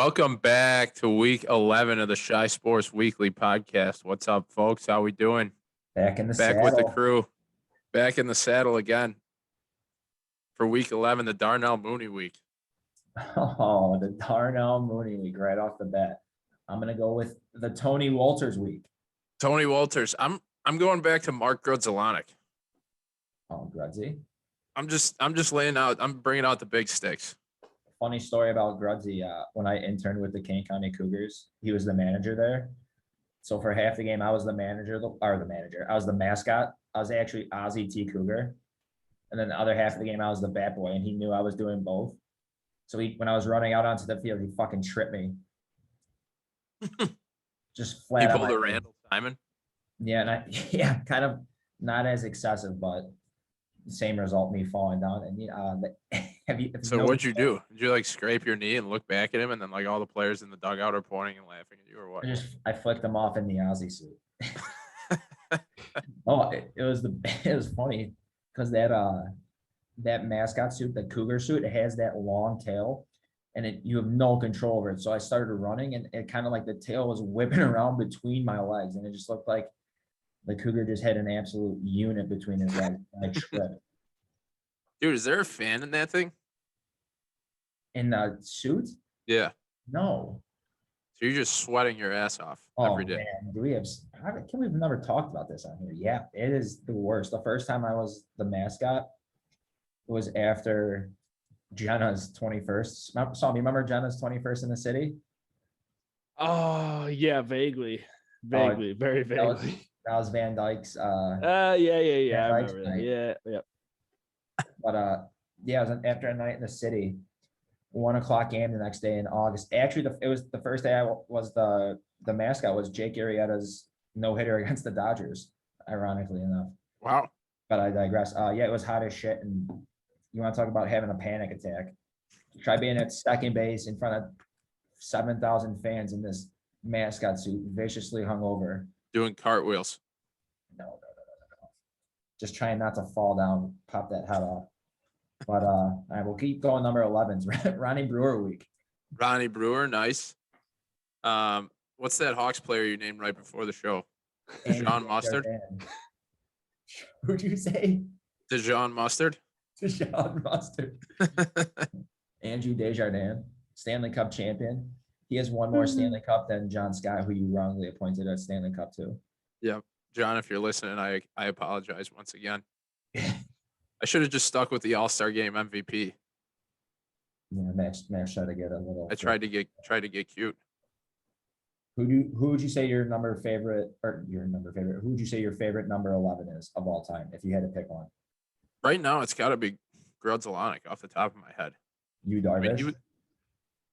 Welcome back to week 11 of the Shy Sports Weekly podcast. What's up, folks? How we doing? Back in the Back saddle. with the crew. Back in the saddle again for week 11, the Darnell Mooney week. Oh, the Darnell Mooney week right off the bat. I'm going to go with the Tony Walters week. Tony Walters. I'm going back to Mark Grudzelanek. Oh, Grudzy. I'm just laying out. I'm bringing out the big sticks. Funny story about Grudzy. When I interned with the Kane County Cougars, he was the manager there. So for half the game, I was the manager. I was the mascot. I was actually Ozzie T. Cougar. And then the other half of the game, I was the bat boy, and he knew I was doing both. So when I was running out onto the field, he fucking tripped me. Just flat. He pulled a Randall Simon. Yeah, and kind of not as excessive, but same result, me falling down. And So what'd you do? Did you like scrape your knee and look back at him, and then like all the players in the dugout are pointing and laughing at you, or what? I flicked him off in the Aussie suit. Oh, it was funny because that mascot suit, the Cougar suit, it has that long tail, and you have no control over it. So I started running, and it kind of like the tail was whipping around between my legs, and it just looked like the Cougar just had an absolute unit between his legs. I tripped. Dude, is there a fan in that thing? In the suit? Yeah. No. So you're just sweating your ass off every day. Man, we've never talked about this on here. Yeah, it is the worst. The first time I was the mascot was after Jenna's 21st. Remember Jenna's 21st in the city? Oh, yeah, vaguely, very vaguely. That was Van Dyke's. Yeah. I remember that. Yeah. But it was after a night in the city, 1 o'clock game the next day in August. Actually, it was the first day I was the mascot was Jake Arrieta's no-hitter against the Dodgers, ironically enough. Wow. But I digress. It was hot as shit, and you want to talk about having a panic attack? Try being at second base in front of 7,000 fans in this mascot suit, viciously hungover. Doing cartwheels. No. Just trying not to fall down, pop that head off. But all right, we'll keep going. Number 11's Ronnie Brewer week. Ronnie Brewer, nice. What's that Hawks player you named right before the show? Deshaun Mustard. Who'd you say? Deshaun Mustard. Deshaun Mustard. Andrew Desjardins, Stanley Cup champion. He has one more Stanley Cup than John Scott, who you wrongly appointed at Stanley Cup too. Yeah, John, if you're listening, I apologize once again. I should have just stuck with the All-Star Game MVP. Yeah, Max tried to get a little. I tried to get cute. Who would you say your favorite? Who would you say your favorite number 11 is of all time, if you had to pick one? Right now, it's got to be Grudzelanek off the top of my head. You Darvish.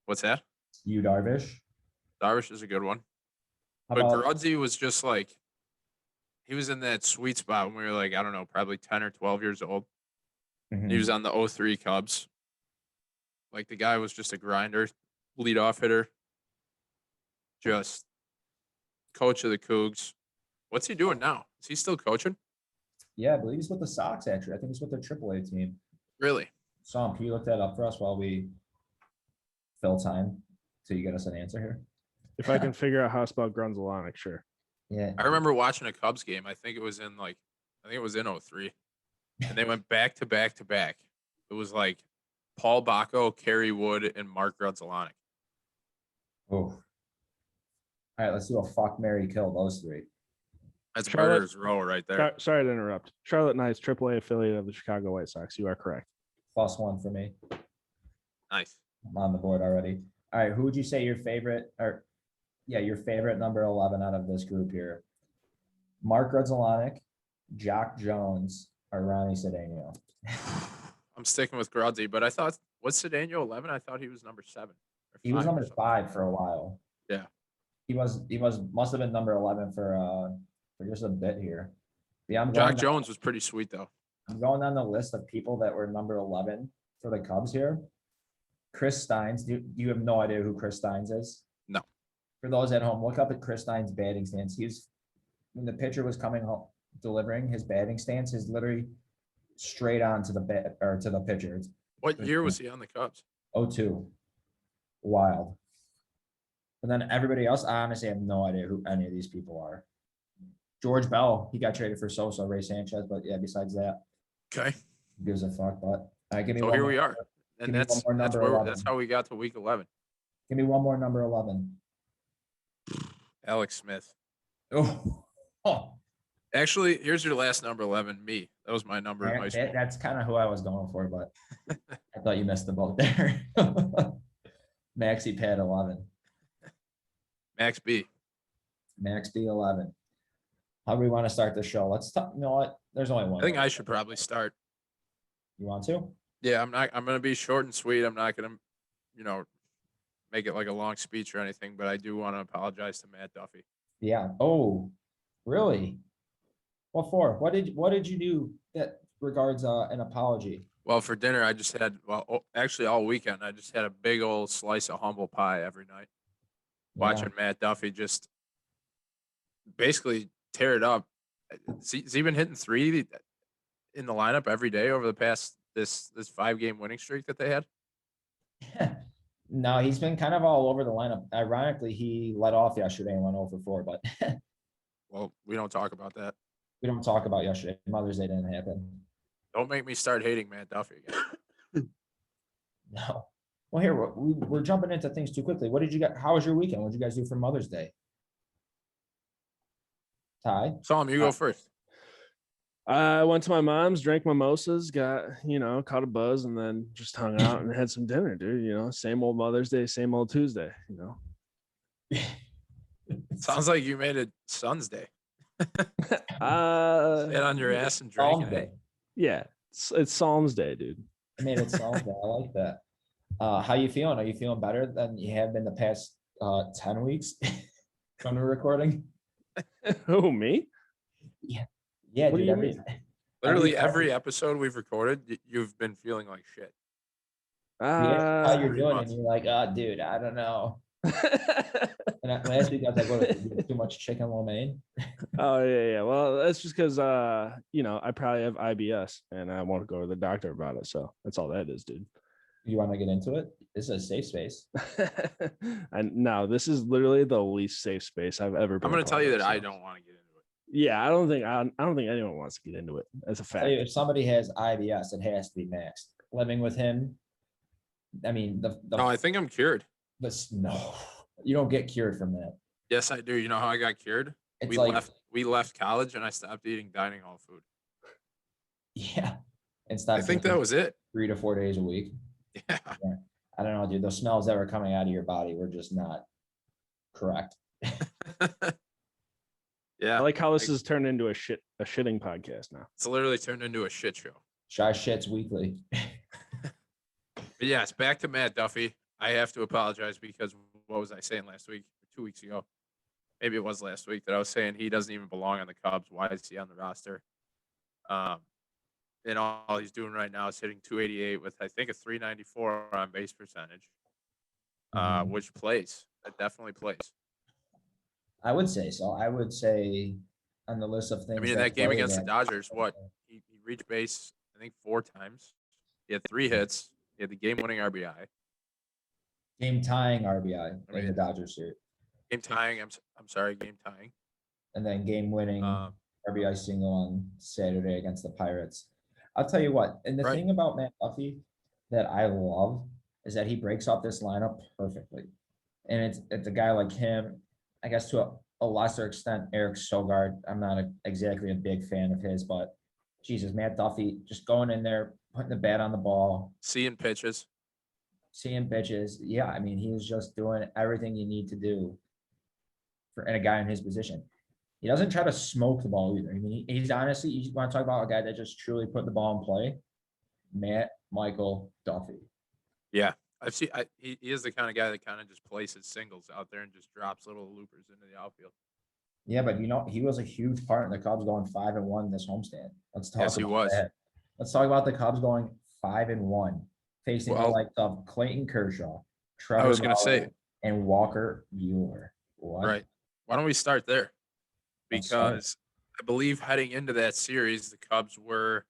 What's that? You Darvish. Darvish is a good one. But Grudzy was just like, he was in that sweet spot when we were like, I don't know, probably 10 or 12 years old. Mm-hmm. He was on the 03 Cubs. Like, the guy was just a grinder, leadoff hitter, just coach of the Cougs. What's he doing now? Is he still coaching? Yeah, I believe he's with the Sox, actually. I think he's with their AAA team. Really? Sam, can you look that up for us while we fill time till you get us an answer here? If I can figure out how to spell Grudzelanek, sure. Yeah. I remember watching a Cubs game. I think it was in 03. And they went back to back to back. It was like Paul Bacco, Kerry Wood, and Mark Grudzelanek. Oh. All right, let's do a fuck, marry, kill those three. That's murder's row right there. Sorry to interrupt. Charlotte Knights, AAA affiliate of the Chicago White Sox. You are correct. +1 for me. Nice. I'm on the board already. All right, who would you say your favorite number 11 out of this group here? Mark Grudzelanek, Jock Jones, or Ronnie Cedeno? I'm sticking with Grudzy, but I thought, was Cedeno 11? I thought he was number 7. He was number 5 for a while. Yeah. He must have been number 11 for just a bit here. Yeah, Jock Jones was pretty sweet though. I'm going down the list of people that were number 11 for the Cubs here. Chris Steins. Do you have no idea who Chris Steins is? No. For those at home, look up at Chris Steins' batting stance. When the pitcher was coming home, delivering his batting stance is literally straight on to the to the pitcher. What year was he on the Cubs? 02. Wild. But then everybody else, I honestly have no idea who any of these people are. George Bell, he got traded for Sosa, Ray Sanchez, but yeah, besides that, Okay. who gives a fuck. But give me So one here more we are. number. And Give me one that's more that's number where 11. that's how we got to week 11. Give me one more number 11. Alex Smith. Oh, Actually, here's your last number 11. Me. That was my number in high school. that's kind of who I was going for, but I thought you missed the boat there. Maxi Pad 11. Max B. Max B 11. How do we want to start the show? Let's talk. You know what? There's only one. I think I should probably start. You want to? Yeah, I'm gonna be short and sweet. I'm not gonna, make it like a long speech or anything, but I do want to apologize to Matt Duffy. Yeah. Oh, really? What for? What did you do that regards an apology? Well, for dinner, I just had actually all weekend I just had a big old slice of humble pie every night. Watching Matt Duffy just basically tear it up. He's been hitting 3 in the lineup every day over the past this 5-game winning streak that they had. No, he's been kind of all over the lineup. Ironically, he let off yesterday and went 0 for 4, but Well, we don't talk about that. we don't talk about yesterday. Mother's Day didn't happen. Don't make me start hating Matt Duffy again. No. Well, here we're jumping into things too quickly. What did you get? How was your weekend? What did you guys do for Mother's Day? Ty? Solomon, you go first. I went to my mom's, drank mimosas, got, caught a buzz, and then just hung out and had some dinner, dude. Same old Mother's Day, same old Tuesday, Sounds like you made it Son's Day. Sit on your ass and Psalm drinking Day. it. Yeah, it's Psalms Day, dude. I made it Psalm Day. I like that. How you feeling? Are you feeling better than you have been the past 10 weeks from the recording? Who, me? Yeah, What do dude. you mean? Literally every episode we've recorded, you've been feeling like shit. How you're 3 doing, months. and you're like, oh, dude, I don't know. And last week I was like, what, too much chicken lo mein? Oh yeah. Well, that's just because I probably have IBS and I want to go to the doctor about it. So that's all that is, dude. You want to get into it? This is a safe space. And no, this is literally the least safe space I've ever been. I'm going to tell you that so. I don't want to get into it. Yeah, I don't think anyone wants to get into it. As a fact. If somebody has IBS, it has to be Max. Living with him, I mean, No, I think I'm cured. no, you don't get cured from that. Yes, I do. You know how I got cured? It's We left college and I stopped eating dining hall food. Yeah, and stop. I think that was it. 3 to 4 days a week. Yeah. I don't know, dude. Those smells that were coming out of your body were just not correct. Yeah. I like how this has turned into a shitting podcast now. It's literally turned into a shit show. Shy Shits Weekly. But yes, back to Matt Duffy. I have to apologize because what was I saying last week, 2 weeks ago? Maybe it was last week that I was saying he doesn't even belong on the Cubs. Why is he on the roster? And all he's doing right now is hitting 288 with, I think, a 394 on base percentage, which plays. That definitely plays. I would say so. I would say on the list of things. I mean, in that game against the Dodgers, he reached base, I think, 4 times. He had 3 hits. He had the game-winning RBI. Game tying RBI in the Dodgers series. Game tying. I'm sorry, game tying. And then game winning RBI single on Saturday against the Pirates. I'll tell you what, and the thing about Matt Duffy that I love is that he breaks up this lineup perfectly. And it's a guy like him, I guess to a lesser extent, Eric Sogard. I'm not exactly a big fan of his, but Jesus, Matt Duffy just going in there, putting the bat on the ball. Seeing pitches. Yeah, I mean, he is just doing everything you need to do for a guy in his position. He doesn't try to smoke the ball either. I mean, he's honestly, you want to talk about a guy that just truly put the ball in play? Matt Michael Duffy. Yeah, I've seen. He is the kind of guy that kind of just places singles out there and just drops little loopers into the outfield. Yeah, but he was a huge part in the Cubs going 5-1 this homestand. Let's talk. Yes, he was. That. Let's talk about the Cubs going 5-1, facing the likes of Clayton Kershaw, Trevor. I was going to say, and Walker Buehler. What? Right. Why don't we start there? Because I believe heading into that series, the Cubs were,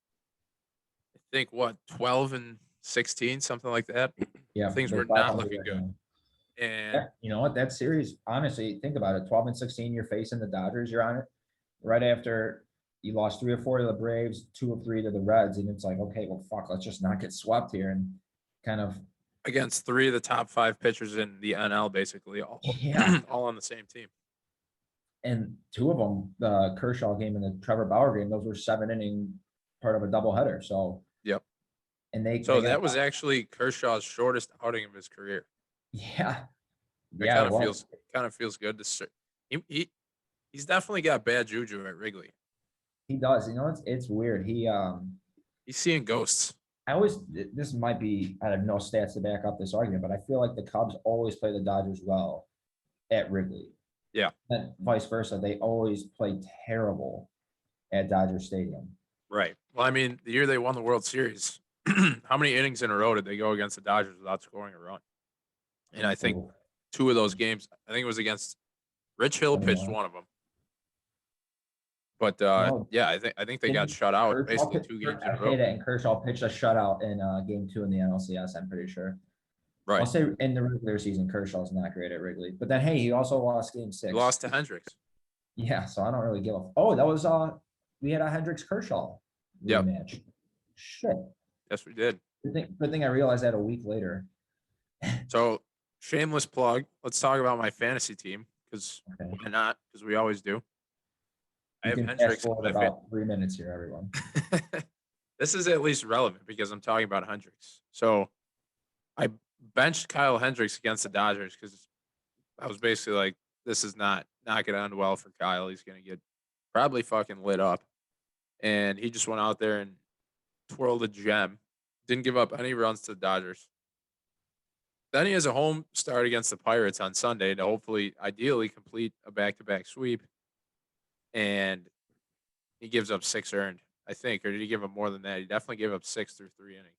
I think, 12-16, something like that. Yeah, things were not looking good. And Yeah, you know what? That series, honestly, think about it. 12-16, you're facing the Dodgers. You're on it right after you lost 3 or 4 to the Braves, 2 or 3 to the Reds, and it's like, okay, well, fuck, let's just not get swept here and kind of. against 3 of the top 5 pitchers in the NL, basically all Yeah. all on the same team. And 2 of them, the Kershaw game and the Trevor Bauer game, those were 7-inning part of a doubleheader. So. Yep. And they So got, that was actually Kershaw's shortest outing of his career. yeah, It yeah, kind of feels good to he's definitely got bad juju at Wrigley. he does. You know, it's weird. He's seeing ghosts. I always, this might be, I have no stats to back up this argument, but I feel like the Cubs always play the Dodgers well at Wrigley. Yeah. And vice versa. They always play terrible at Dodger Stadium. Right. Well, I mean, the year they won the World Series, how many innings in a row did they go against the Dodgers without scoring a run? And I think 2 of those games, I think it was against Rich Hill pitched one of them. But yeah, I think they got shut out basically 2 games in a row. And Kershaw pitched a shutout in game 2 in the NLCS, I'm pretty sure. Right. I'll say in the regular season, Kershaw's not great at Wrigley. But then, hey, he also lost game 6. He lost to Hendricks. Yeah, so I don't really give a. Oh, that was we had a Hendricks Kershaw rematch. Shit. Yes, we did. Good thing I realized that a week later. So, shameless plug. Let's talk about my fantasy team because why not? Because we always do. I have Hendricks. About 3 minutes here, everyone. This is at least relevant because I'm talking about Hendricks. So, I benched Kyle Hendricks against the Dodgers because I was basically like, this is not going to end well for Kyle. He's going to get probably fucking lit up. And he just went out there and twirled a gem. Didn't give up any runs to the Dodgers. Then he has a home start against the Pirates on Sunday to hopefully, ideally, complete a back-to-back sweep. And he gives up 6 earned, I think. Or did he give up more than that? He definitely gave up 6 through 3 innings.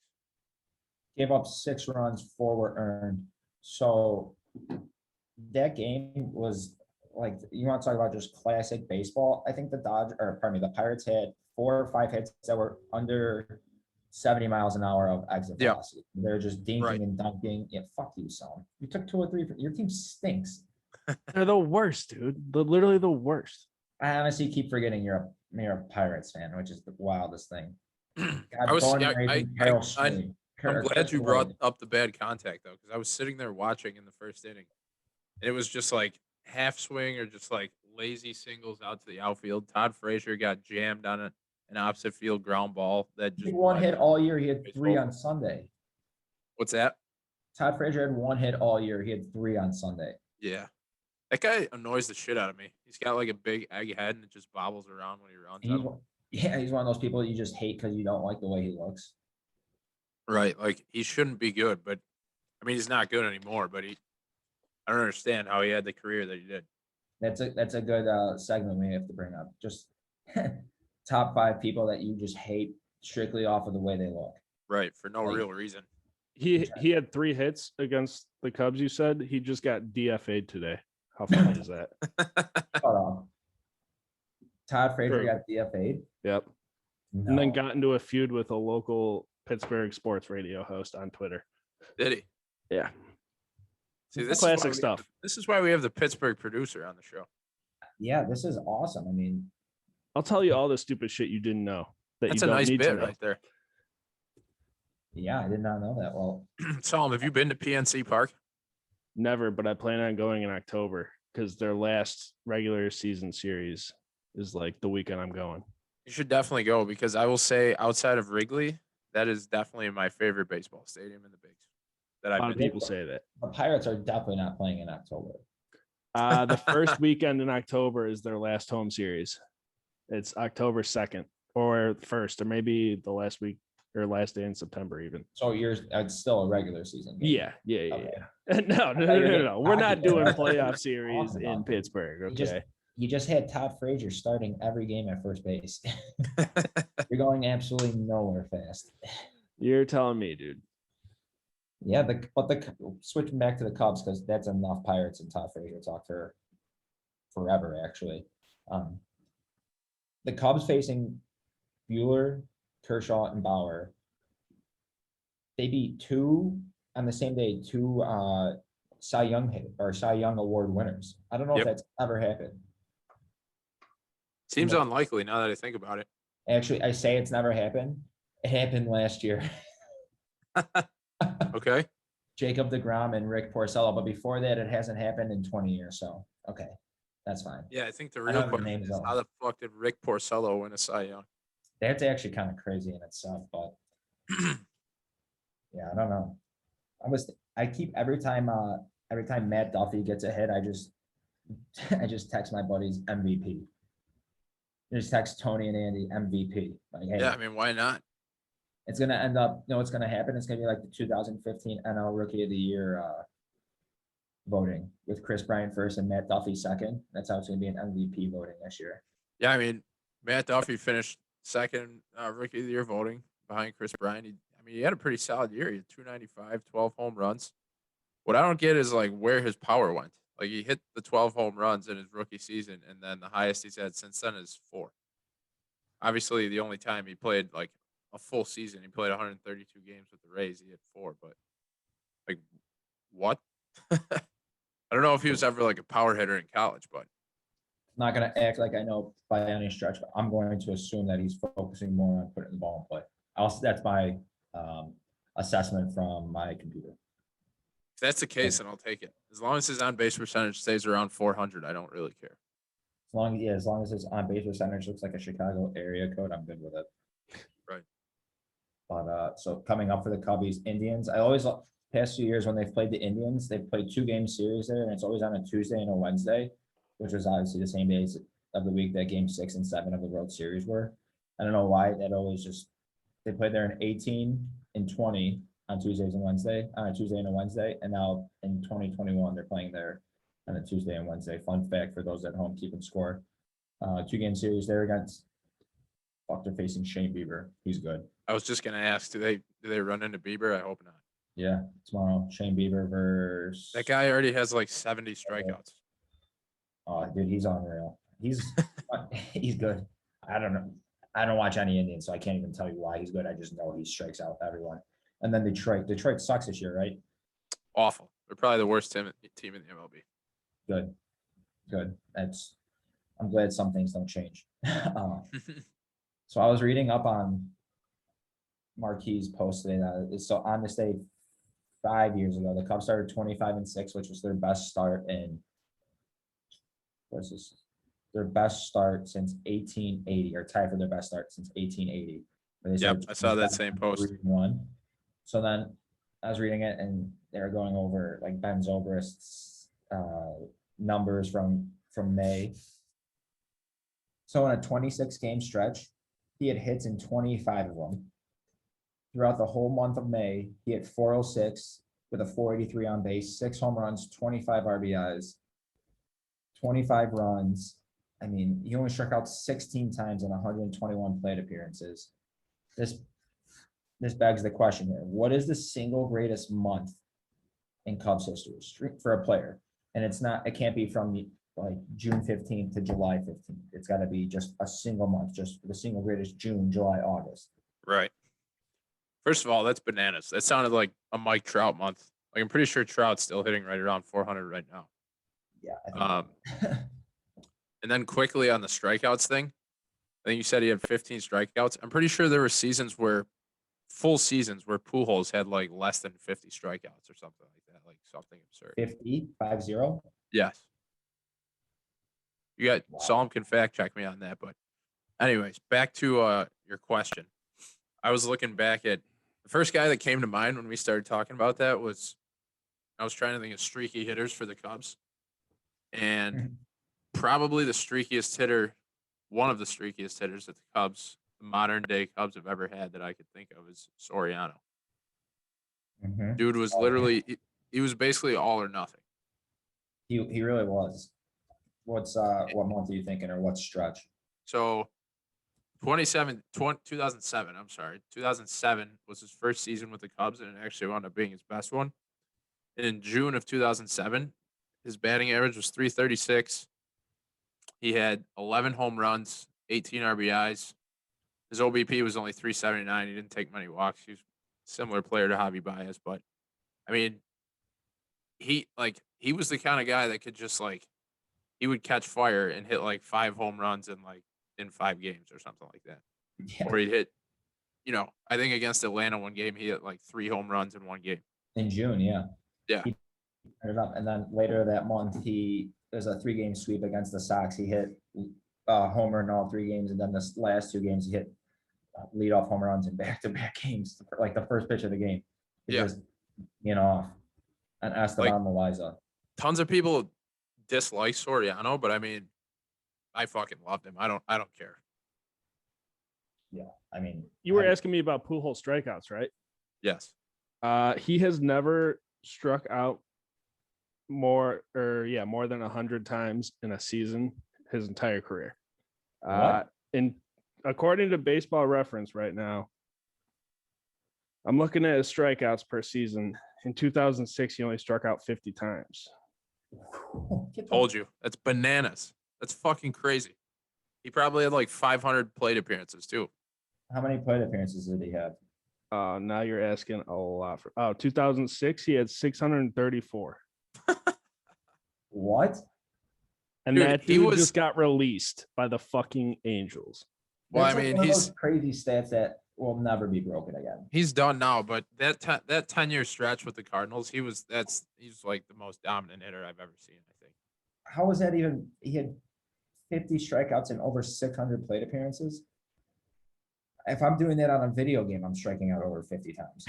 Gave up 6 runs, 4 were earned. So that game was like, you want to talk about just classic baseball? I think the Pirates had 4 or 5 hits that were under 70 miles an hour of exit velocity. They're just dinking and dunking. Yeah, fuck you, son. You took 2 or 3. Your team stinks. They're the worst, dude. They're literally the worst. I honestly keep forgetting you're a Pirates fan, which is the wildest thing. I'm glad you brought up the bad contact, though, because I was sitting there watching in the first inning, and it was just like half swing or just like lazy singles out to the outfield. Todd Frazier got jammed on an opposite field ground ball that just. He 1 hit all year. He had 3 on Sunday. What's that? Todd Frazier had 1 hit all year. He had 3 on Sunday. Yeah. That guy annoys the shit out of me. He's got like a big egg head and it just bobbles around when he runs. He's one of those people you just hate because you don't like the way he looks. Right. Like he shouldn't be good, but I mean, he's not good anymore, but I don't understand how he had the career that he did. That's a good segment we have to bring up. Just top 5 people that you just hate strictly off of the way they look. Right. For no real reason. He had 3 hits against the Cubs, you said. He just got DFA'd today. How funny is that? Todd Frazier got DFA'd? Yep. No. And then got into a feud with a local Pittsburgh sports radio host on Twitter. Did he? Yeah. See, this classic stuff. This is why we have the Pittsburgh producer on the show. Yeah, this is awesome. I mean, I'll tell you all the stupid shit you didn't know. That's a nice bit right there. Yeah, I did not know that. Well, Saul, have you been to PNC Park? Never, but I plan on going in October because their last regular season series is like the weekend I'm going. You should definitely go because I will say outside of Wrigley, that is definitely my favorite baseball stadium in the Bigs. A lot of people say that. The Pirates are definitely not playing in October. The first weekend in October is their last home series. It's October 2nd or 1st, or maybe the last week or last day in September even. So it's still a regular season game. Yeah. Okay. No. We're not doing playoff series in Pittsburgh. Okay. You just had Todd Frazier starting every game at first base. You're going absolutely nowhere fast. You're telling me, dude. Yeah, switching back to the Cubs because that's enough Pirates and Todd Frazier talk for forever, actually. The Cubs facing Buehler, Kershaw, and Baur. They beat 2 on the same day, 2 Cy Young or Cy Young Award winners. I don't know if Yep. that's ever happened. Seems the- unlikely now that I think about it. Actually, I say it's never happened. It happened last year. Okay. Jacob deGrom and Rick Porcello, but before that, it hasn't happened in 20 years. So, okay, that's fine. Yeah, I think the I real know their question names, is though. how the fuck did Rick Porcello win a Cy Young? That's actually kind of crazy in itself, but yeah, I don't know. I keep every time Matt Duffy gets a hit, I just text my buddies MVP. Just text Tony and Andy MVP. Like, hey, Yeah, I mean, why not? it's gonna end up. What's gonna happen? It's gonna be like the 2015 NL Rookie of the Year voting with Chris Bryant first and Matt Duffy second. That's how it's gonna be an MVP voting this year. Yeah, I mean, Matt Duffy finished second Rookie of the Year voting behind Chris Bryant. He had a pretty solid year. He had 295, 12 home runs. What I don't get is like where his power went. Like he hit the 12 home runs in his rookie season, and then the highest he's had since then is 4. Obviously, the only time he played like a full season, he played 132 games with the Rays. He hit 4, but like what? I don't know if he was ever like a power hitter in college, but I'm not gonna act like I know by any stretch, but I'm going to assume that he's focusing more on putting the ball in play. That's my assessment from my computer. if that's the case, then I'll take it. As long as his on base percentage stays around 400, I don't really care. As long as his on base percentage looks like a Chicago area code, I'm good with it. Right. But so coming up for the Cubbies, Indians. Past few years when they've played the Indians, they've played 2-game series there, and it's always on a Tuesday and a Wednesday, which was obviously the same days of the week that game 6 and 7 of the World Series were. I don't know why that always just they played there in 18 and 20 on Tuesdays and Wednesday, on a Tuesday and a Wednesday, and now in 2021 they're playing there on a Tuesday and Wednesday. Fun fact for those at home keeping score. 2-game series there against. They're facing Shane Bieber. He's good. I was just gonna ask, do they run into Bieber? I hope not. Yeah, tomorrow Shane Bieber versus That guy already has like 70 strikeouts. Oh, dude, he's unreal. He's he's good. I don't know. I don't watch any Indians, so I can't even tell you why he's good. I just know he strikes out everyone. And then Detroit. Detroit sucks this year, right? Awful. They're probably the worst team in the MLB. Good. Good. I'm glad some things don't change. So I was reading up on Marquis posted so on this day 5 years ago, the Cubs started 25-6, which was their best start in their best start since 1880, or tied for their best start since 1880. Yep, I saw that same post. 3-1. So then I was reading it, and they were going over like Ben Zobrist's numbers from May. So in a 26-game stretch, he had hits in 25 of them. Throughout the whole month of May, he hit 406 with a 483 on base, 6 home runs, 25 RBIs, 25 runs. I mean, he only struck out 16 times in 121 plate appearances. This begs the question here. What is the single greatest month in Cubs history for a player? And it can't be from like June 15th to July 15th. It's got to be just a single month, just the single greatest June, July, August. Right. First of all, that's bananas. That sounded like a Mike Trout month. Like I'm pretty sure Trout's still hitting right around 400 right now. Yeah. I think and then quickly on the strikeouts thing, I think you said he had 15 strikeouts. I'm pretty sure there were full seasons where Pujols had like less than 50 strikeouts or something like that, like something absurd. 50. Yes. You got Wow. Psalm can fact check me on that, but anyways, back to your question. I was looking back at the first guy that came to mind when we started talking about that was I was trying to think of streaky hitters for the Cubs. And probably the streakiest hitter, one of the streakiest hitters that the Cubs, the modern day Cubs have ever had that I could think of is Soriano. Mhm. Dude was literally he was basically all or nothing. He really was. What month are you thinking, or what stretch? So 2007, I'm sorry. 2007 was his first season with the Cubs, and it actually wound up being his best one. And in June of 2007, his batting average was 336. He had 11 home runs, 18 RBIs. His OBP was only 379. He didn't take many walks. He was a similar player to Javi Baez, but I mean, he was the kind of guy that could just like he would catch fire and hit like 5 home runs in 5 games or something like that. Yeah. Or he'd hit, I think against Atlanta one game he hit like 3 home runs in one game. In June, yeah. Yeah. He turned it up, and then later that month, there's a 3-game sweep against the Sox. He hit homer in all 3 games, and then the last 2 games he hit leadoff home runs in back-to-back games, like the first pitch of the game. He Yeah. just, off. And Esteban Loaiza. Tons of people dislike Soriano, but I mean, I fucking loved him. I don't care. Yeah, I mean, You were asking me about Pujols strikeouts, right? Yes. He has never struck out more than 100 times in a season his entire career. What? And according to Baseball Reference right now, I'm looking at his strikeouts per season. In 2006, he only struck out 50 times. Told you. That's bananas. That's fucking crazy. He probably had like 500 plate appearances too. How many plate appearances did he have? Now you're asking a lot. 2006, he had 634. What? And Dude, that he dude was- just got released by the fucking Angels. Well, That's I like mean, one of he's those crazy stats that will never be broken again. done now, but that 10-year stretch with the Cardinals, he's like the most dominant hitter I've ever seen, I think. How was that even? He had 50 strikeouts and over 600 plate appearances. If I'm doing that on a video game, I'm striking out over 50 times.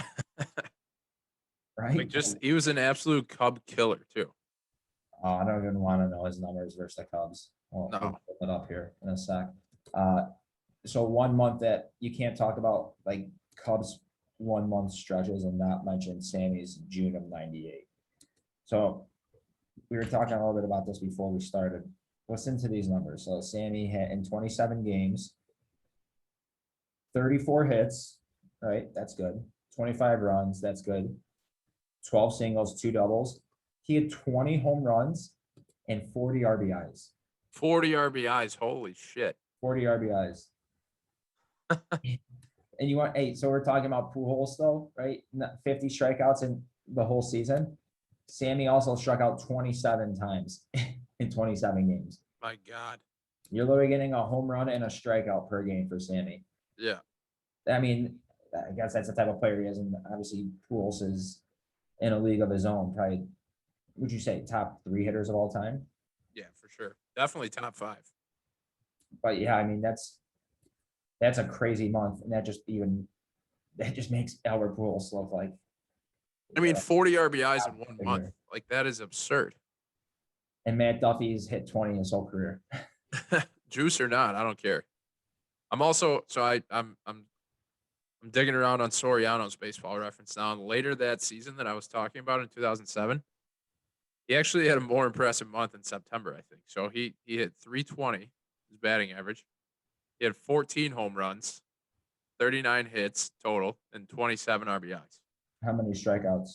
Right? Like he was an absolute Cub killer too. Oh, I don't even want to know his numbers versus the Cubs. We'll No. pull it up here in a sec. So 1 month that you can't talk about like Cubs 1 month stretches and not mention Sammy's June of '98. So we were talking a little bit about this before we started. Listen to these numbers. So Sammy had in 27 games, 34 hits, right? That's good. 25 runs, that's good. 12 singles, 2 doubles. He had 20 home runs and 40 RBIs. 40 RBIs. Holy shit. 40 RBIs. And you want, so we're talking about Pujols though, right? 50 strikeouts in the whole season. Sammy also struck out 27 times in 27 games. My God. You're literally getting a home run and a strikeout per game for Sammy. Yeah. I mean, I guess that's the type of player he is. And obviously Pujols is in a league of his own. Probably, would you say top 3 hitters of all time? Yeah, for sure. Definitely top 5. But yeah, I mean, that's a crazy month. And that just makes Albert Pujols look like. I mean, 40 RBIs in 1 figure. month. Like that is absurd. And Matt Duffy's hit 20 his whole career. Juice or not, I don't care. I'm also I'm digging around on Soriano's Baseball Reference now. And later that season that I was talking about in 2007, he actually had a more impressive month in September, I think. So he hit 320, his batting average. He had 14 home runs, 39 hits total, and 27 RBIs. How many strikeouts?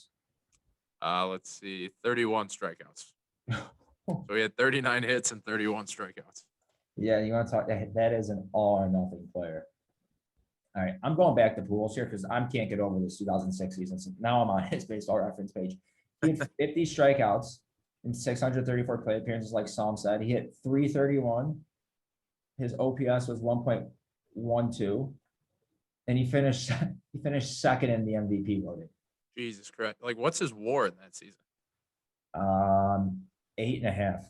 Let's see, 31 strikeouts. So he had 39 hits and 31 strikeouts. Yeah, you want to talk? That is an all or nothing player. All right, I'm going back to Pujols here because I can't get over this 2006 season. So now I'm on his Baseball Reference page. He had 50 strikeouts and 634 plate appearances, like Psalm said. He hit 331. His OPS was 1.12, and he finished second in the MVP voting. Jesus Christ! Like, what's his WAR in that season? 8.5.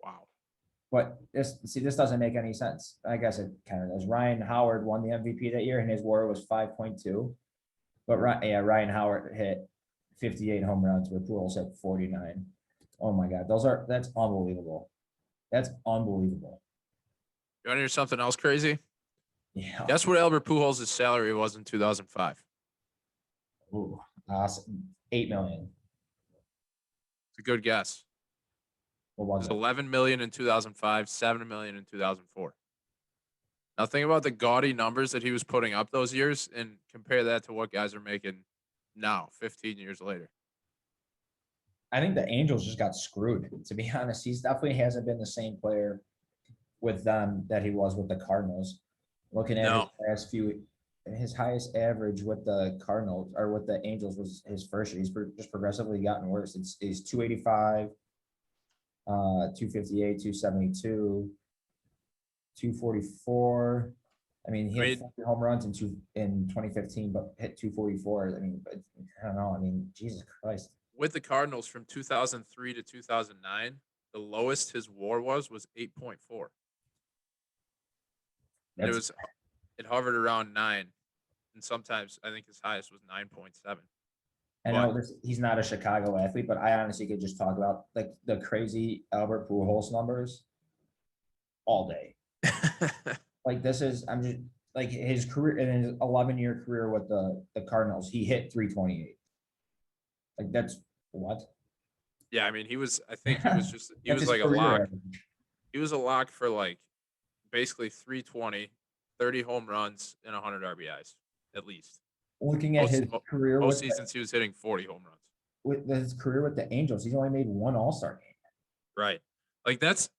Wow. But this doesn't make any sense. I guess it kind of does. Ryan Howard won the MVP that year, and his WAR was 5.2. But Ryan Howard hit 58 home runs, where Pujols hit 49. Oh my God, that's unbelievable. That's unbelievable. You want to hear something else crazy? Yeah. Guess what Albert Pujols' salary was in 2005? Ooh, 8 million. It's a good guess. What It was was it? 11 million in 2005, 7 million in 2004. Now think about the gaudy numbers that he was putting up those years and compare that to what guys are making now, 15 years later. I think the Angels just got screwed. To be honest, he's definitely hasn't been the same player with them that he was with the Cardinals. Looking at No. his last few, his highest average with the Cardinals or with the Angels was his first year. He's just progressively gotten worse. It's 285, 258, 272, 244. I mean, he hit 40 home runs in 2015, but hit 244. I mean, but I don't know. I mean, Jesus Christ. With the Cardinals from 2003 to 2009, the lowest his WAR was 8.4. And it hovered around 9, and sometimes I think his highest was 9.7. I know he's not a Chicago athlete, but I honestly could just talk about like the crazy Albert Pujols numbers all day. Like I'm just like his career in his 11-year career with the Cardinals, he hit 328. Like that's what? Yeah, I mean, I think he was like a career lock. average. He was a lock for like basically 320, 30 home runs, and 100 RBIs at least. Looking at his career most seasons, he was hitting 40 home runs. With his career with the Angels, he's only made one All-Star game. Right. Like that's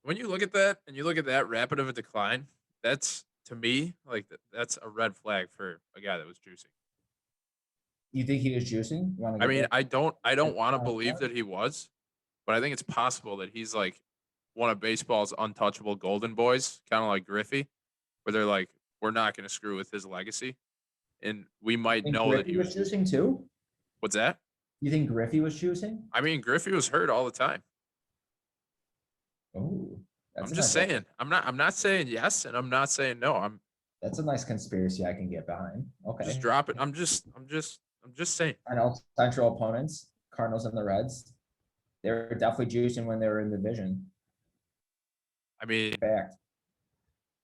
when you look at that and you look at that rapid of a decline, that's to me, like that's a red flag for a guy that was juicing. You think he was juicing? I mean, I don't want to believe that he was, but I think it's possible that he's like one of baseball's untouchable golden boys, kind of like Griffey, where they're like, we're not going to screw with his legacy. And we might know that he was juicing too. What's that? You think Griffey was juicing? I mean, Griffey was hurt all the time. Oh, I'm just saying. I'm not saying yes, and I'm not saying no. That's a nice conspiracy I can get behind. Okay. Just drop it. I'm just saying. I know central opponents, Cardinals and the Reds, they were definitely juicing when they were in the division. I mean, fact.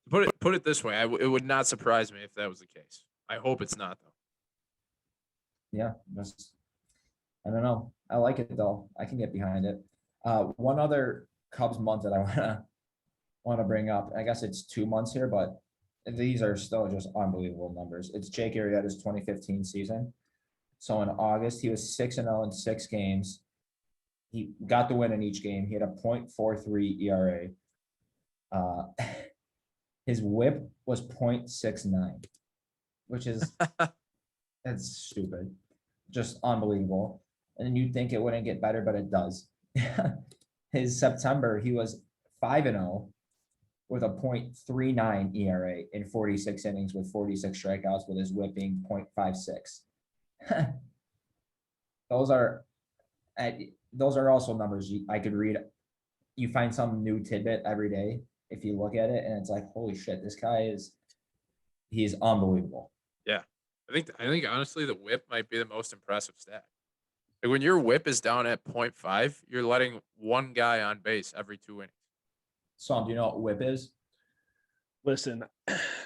Put it this way, it would not surprise me if that was the case. I hope it's not though. Yeah, I don't know. I like it though. I can get behind it. One other Cubs month that I want to bring up. I guess it's 2 months here, but these are still just unbelievable numbers. It's Jake Arrieta's 2015 season. So in August, he was 6-0 in 6 games. He got the win in each game. He had a .43 ERA. His WHIP was .69, which is that's stupid, just unbelievable. And you'd think it wouldn't get better, but it does. His September, he was 5-0 with a .39 ERA in 46 innings with 46 strikeouts, with his WHIP being .56. Those are also numbers I could read. You find some new tidbit every day if you look at it, and it's like, holy shit, this guy he's unbelievable. Yeah. I think honestly the WHIP might be the most impressive stat. Like when your WHIP is down at 0.5, you're letting one guy on base every 2 innings. Sam, do you know what WHIP is? Listen,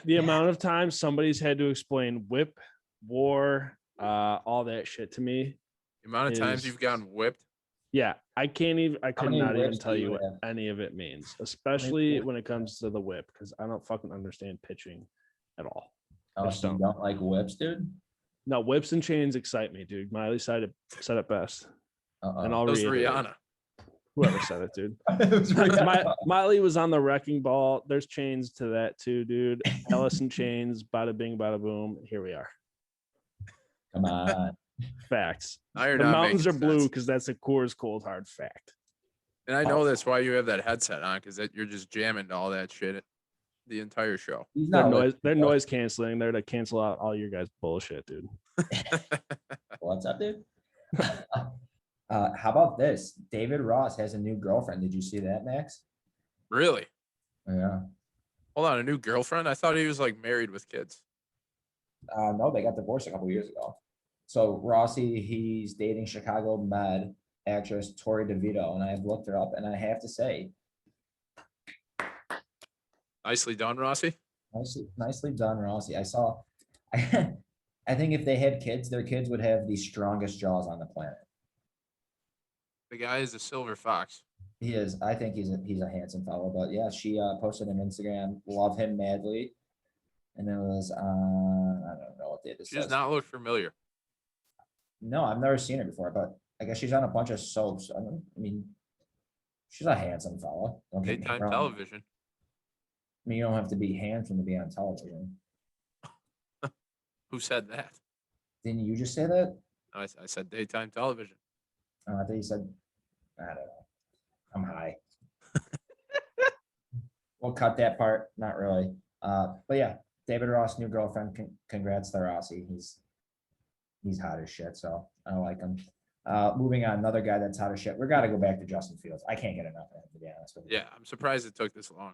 the amount of times somebody's had to explain WHIP, WAR, all that shit to me. The amount of times you've gotten whipped. Yeah, I could not even tell you what have? any of it means, especially when it comes to the WHIP, because I don't fucking understand pitching at all. Oh, so you don't like whips, dude? No, whips and chains excite me, dude. Miley said it best. And I'll Those reiterate. Rihanna. Whoever said it, dude. Miley was on the wrecking ball. There's chains to that too, dude. Ellison chains, bada bing, bada boom. Here we are. Come on. Facts. The mountains are blue because that's a Coors Cold hard fact. And I know that's why you have that headset on, because you're just jamming to all that shit the entire show. They're noise canceling. They're to cancel out all your guys' bullshit, dude. What's up, dude? How about this? David Ross has a new girlfriend. Did you see that, Max? Really? Yeah. Hold on, a new girlfriend? I thought he was like married with kids. No, they got divorced a couple years ago. So Rossi, he's dating Chicago Med actress Tori DeVito, and I've looked her up, and I have to say, Nicely done, Rossi. Nicely done, Rossi. I think if they had kids, their kids would have the strongest jaws on the planet. The guy is a silver fox. He is. I think he's a handsome fellow. But yeah, she posted on Instagram, love him madly, and it was I don't know what day this is. She does not look familiar. No, I've never seen her before, but I guess she's on a bunch of soaps. I mean, she's a handsome fella. Daytime television. I mean, you don't have to be handsome to be on television. Who said that? Didn't you just say that? I said daytime television. Oh, I thought you said, I don't know. I'm high. We'll cut that part. Not really. But yeah, David Ross, new girlfriend. Congrats to Rossi. He's hot as shit. So I like him. Moving on, another guy that's hot as shit. We got to go back to Justin Fields. I can't get enough of him, to be honest with you. Yeah, I'm surprised it took this long.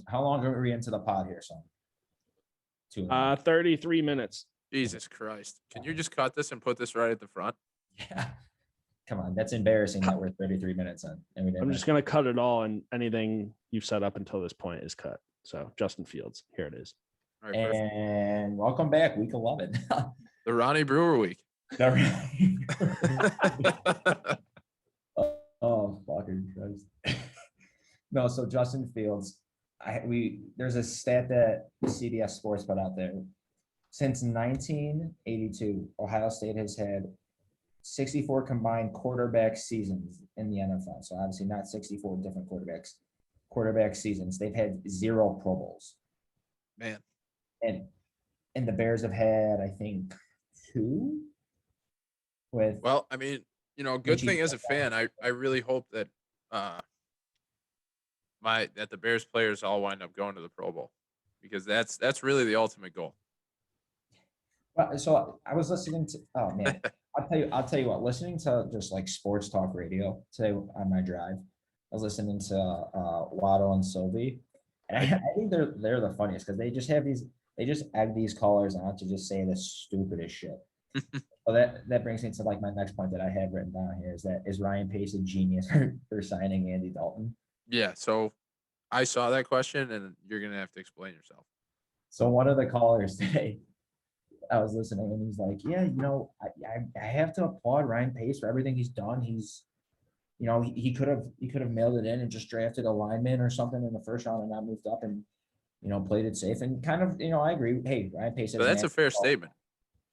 How long are we into the pod here, son? Too long. 33 minutes. Jesus Christ. Can you just cut this and put this right at the front? Yeah. Come on, that's embarrassing that we're 33 minutes in. And we didn't I'm just going to cut it all, and anything you've set up until this point is cut. So Justin Fields, here it is. All right, perfect. And welcome back, week 11. The Ronnie Brewer week. Oh, fucking Christ. No, so Justin Fields, there's a stat that CBS Sports put out there. Since 1982, Ohio State has had 64 combined quarterback seasons in the NFL. So obviously not 64 different quarterback seasons. They've had 0 Pro Bowls. Man. And the Bears have had, I think, 2 with. Well, I mean, good thing as a fan, I really hope that that the Bears players all wind up going to the Pro Bowl, because that's really the ultimate goal. Well, so I was listening to, oh man, I'll tell you what, listening to just like sports talk radio today on my drive, I was listening to Waddle and Sylvie, and I think they're the funniest because they just egg these callers on to just say the stupidest shit. So that brings me to like my next point that I have written down here is Ryan Pace a genius for signing Andy Dalton? Yeah, so I saw that question, and you're gonna have to explain yourself. So one of the callers today, I was listening, and he's like, "Yeah, I have to applaud Ryan Pace for everything he's done. He's, he could have mailed it in and just drafted a lineman or something in the first round and not moved up and, played it safe and kind of, I agree. Hey, Ryan Pace. So that's a fair statement.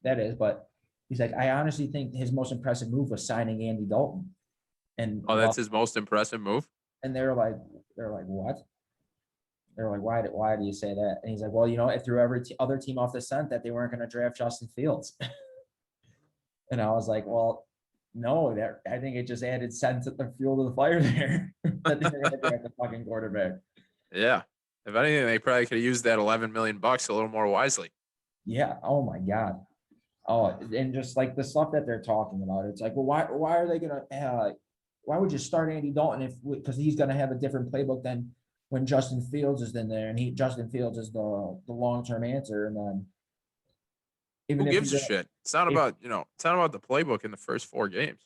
That is, but he's like, I honestly think his most impressive move was signing Andy Dalton. And that's his most impressive move. And they're like, what? They're like, why do you say that? And he's like, well, it threw every other team off the scent that they weren't going to draft Justin Fields. And I was like, well, no, I think it just added scent to the fuel to the fire there. That they're going to draft the fucking quarterback. Yeah. If anything, they probably could have used that $11 million a little more wisely. Yeah. Oh my God. Oh, and just like the stuff that they're talking about, it's like, well, why are they going to, why would you start Andy Dalton because he's going to have a different playbook than when Justin Fields is in there, and Justin Fields is the long-term answer. And then who gives a shit? It's not about, it's not about the playbook in the first 4 games.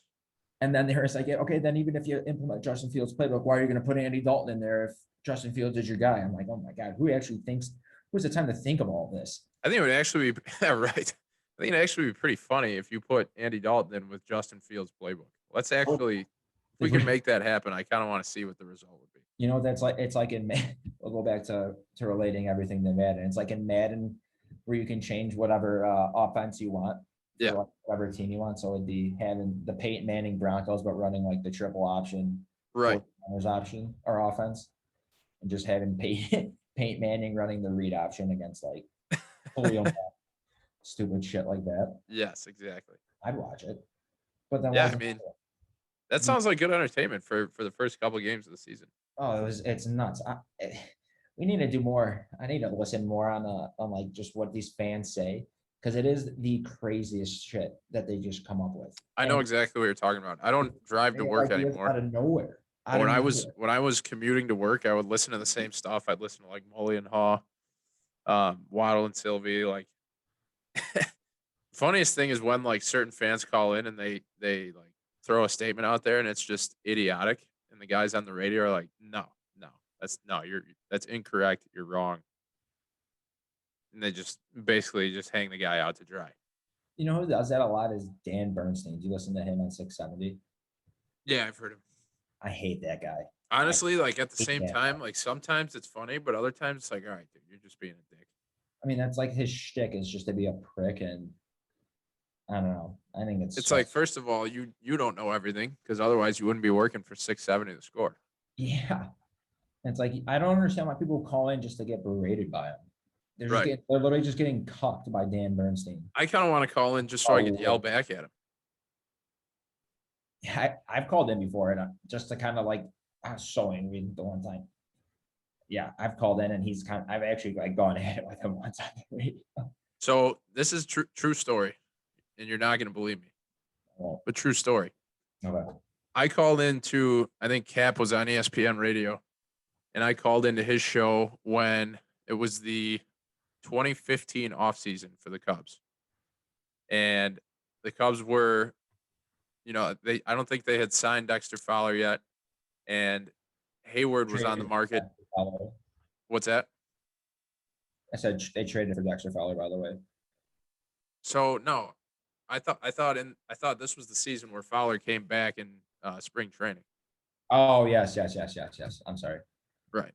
And then there's like, okay, then even if you implement Justin Fields' playbook, why are you going to put Andy Dalton in there if Justin Fields is your guy? I'm like, oh my God, who's the time to think of all this? I think it would actually be right. I think it'd actually be pretty funny if you put Andy Dalton in with Justin Fields' playbook. Let's actually, if we can make that happen, I kind of want to see what the result would be. It's like in Madden. We'll go back to relating everything to Madden. It's like in Madden where you can change whatever offense you want. Yeah. Whatever team you want. So it'd be having the Peyton Manning Broncos, but running like the triple option, right? Option or offense, and just having Peyton Manning running the read option against like stupid shit like that. Yes, exactly. I'd watch it. But then yeah, I mean, that sounds like good entertainment for the first couple of games of the season. Oh, it's nuts. We need to do more. I need to listen more on like just what these fans say, because it is the craziest shit that they just come up with. I know exactly what you're talking about. I don't drive to work anymore. Out of nowhere. When I was commuting to work, I would listen to the same stuff. I'd listen to like Mully and Haw, Waddle and Sylvie. Like, funniest thing is when like certain fans call in and they like throw a statement out there and it's just idiotic, and the guys on the radio are like, that's incorrect. You're wrong. And they just basically just hang the guy out to dry. You know who does that a lot is Dan Bernstein. Do you listen to him on 670? Yeah, I've heard him. I hate that guy. Honestly, like at the same time, like sometimes it's funny, but other times it's like, all right, dude, you're just being a dick. I mean, that's like his shtick is just to be a prick, and I don't know. I think it's like, first of all, you don't know everything, because otherwise you wouldn't be working for 670 The Score. Yeah. It's like, I don't understand why people call in just to get berated by him. They're Right. they're literally just getting cucked by Dan Bernstein. I kind of want to call in just so I can Oh, yell yeah. back at him. Yeah, I've called in before, and just to kind of like, I was so angry the one time. Yeah, I've called in, and I've actually like gone at it with him once on the radio. So this is true story, and you're not going to believe me, Well, but true story. okay. I called into, I think Cap was on ESPN radio, and I called into his show when it was the 2015 offseason for the Cubs. And the Cubs were, I don't think they had signed Dexter Fowler yet. And Hayward was on the Traded market. for Dexter Fowler. What's that? I said they traded for Dexter Fowler, by the way. So no, I thought this was the season where Fowler came back in spring training. Oh, yes. I'm sorry. Right.